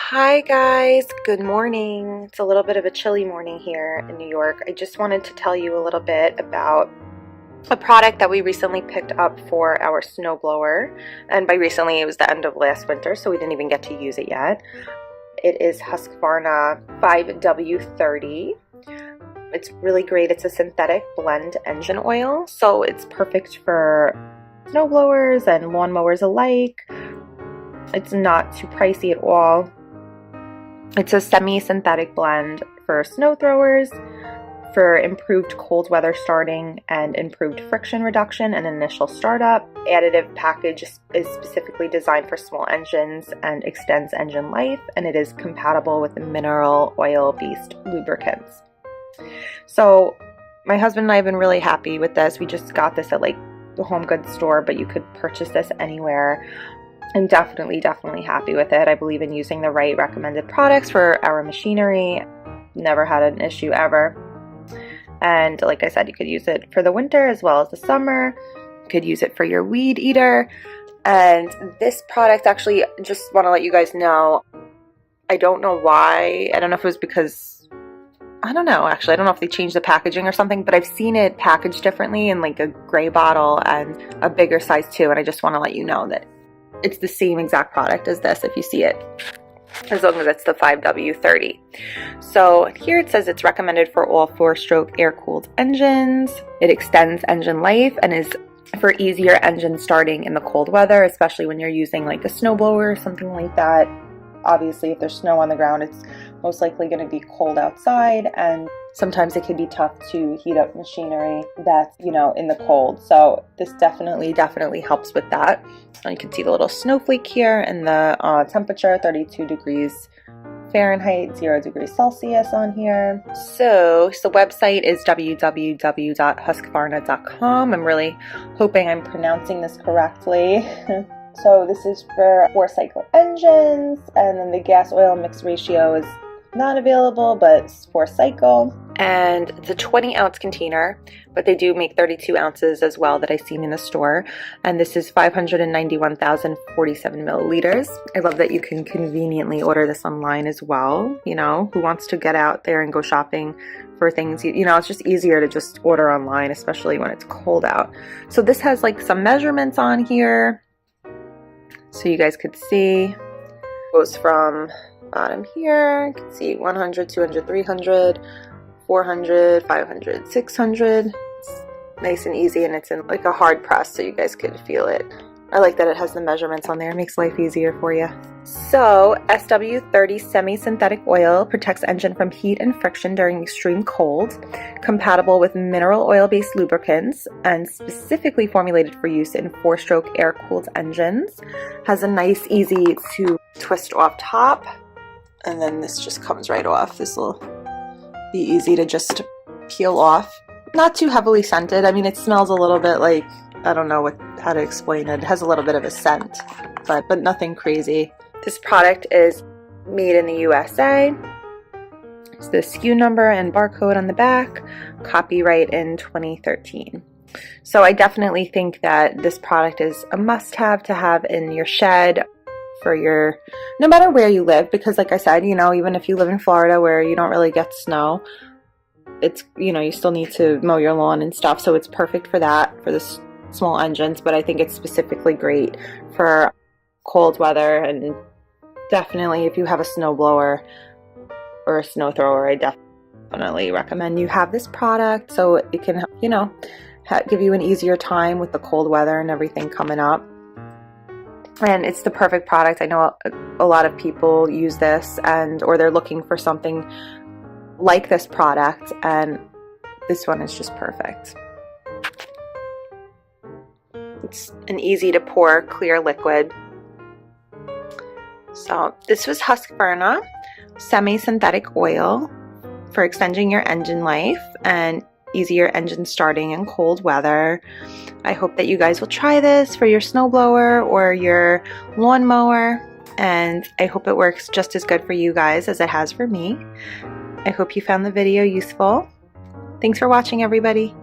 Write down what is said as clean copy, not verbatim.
Hi guys, good morning. It's a little bit of a chilly morning here in New York. I just wanted to tell you a little bit about a product that we recently picked up for our snowblower. And by recently, it was the end of last winter, so we didn't even get to use it yet. It is Husqvarna 5W-30. It's really great. It's a synthetic blend engine oil, so it's perfect for snowblowers and lawnmowers alike. It's not too pricey at all. It's a semi-synthetic blend for snow throwers, for improved cold weather starting and improved friction reduction and initial startup. Additive package is specifically designed for small engines and extends engine life, and it is compatible with mineral oil-based lubricants. So my husband and I have been really happy with this. We just got this at like the home goods store, but you could purchase this anywhere. I'm definitely happy with it. I believe in using the right recommended products for our machinery. Never had an issue ever. And like I said, you could use it for the winter as well as the summer. You could use it for your weed eater. And this product, actually, just want to let you guys know, I don't know why. I don't know if it was because, I don't know, actually. I don't know if they changed the packaging or something, but I've seen it packaged differently in like a gray bottle and a bigger size too. And I just want to let you know that it's the same exact product as this if you see it, as long as it's the 5W-30. So here it says it's recommended for all 4-stroke air-cooled engines. It extends engine life and is for easier engine starting in the cold weather, especially when you're using like a snowblower or something like that. Obviously, if there's snow on the ground, it's most likely going to be cold outside, and sometimes it can be tough to heat up machinery that's, you know, in the cold. So this definitely helps with that. And you can see the little snowflake here, and the temperature, 32 degrees Fahrenheit, 0 degrees Celsius on here. So the website is www.husqvarna.com. I'm really hoping I'm pronouncing this correctly. So this is for 4-cycle engines, and then the gas oil mix ratio is not available, but it's 4-cycle. And it's a 20-ounce container, but they do make 32 ounces as well that I've seen in the store. And this is 591,047 milliliters. I love that you can conveniently order this online as well. You know, who wants to get out there and go shopping for things? You know, it's just easier to just order online, especially when it's cold out. So this has like some measurements on here, so you guys could see. It goes from bottom here, you can see 100, 200, 300, 400, 500, 600. It's nice and easy, and it's in like a hard press so you guys could feel it. I like that it has the measurements on there. It makes life easier for you. So SW30 semi-synthetic oil protects engine from heat and friction during extreme cold, compatible with mineral oil-based lubricants, and specifically formulated for use in 4-stroke air-cooled engines. Has a nice, easy to twist off top, and then this just comes right off. This will be easy to just peel off. Not too heavily scented. I mean, it smells a little bit like, I don't know how to explain it. It has a little bit of a scent, but nothing crazy. This product is made in the USA. It's the SKU number and barcode on the back. Copyright in 2013. So I definitely think that this product is a must-have to have in your shed for your, no matter where you live, because like I said, you know, even if you live in Florida where you don't really get snow, it's, you know, you still need to mow your lawn and stuff. So it's perfect for that, for this small engines, but I think it's specifically great for cold weather. And definitely if you have a snowblower or a snow thrower, I definitely recommend you have this product so it can, you know, give you an easier time with the cold weather and everything coming up. And it's the perfect product. I know a lot of people use this or they're looking for something like this product, and this one is just perfect. It's an easy to pour clear liquid. So this was Husqvarna semi-synthetic oil for extending your engine life and easier engine starting in cold weather. I hope that you guys will try this for your snowblower or your lawnmower, and I hope it works just as good for you guys as it has for me. I hope you found the video useful. Thanks for watching, everybody.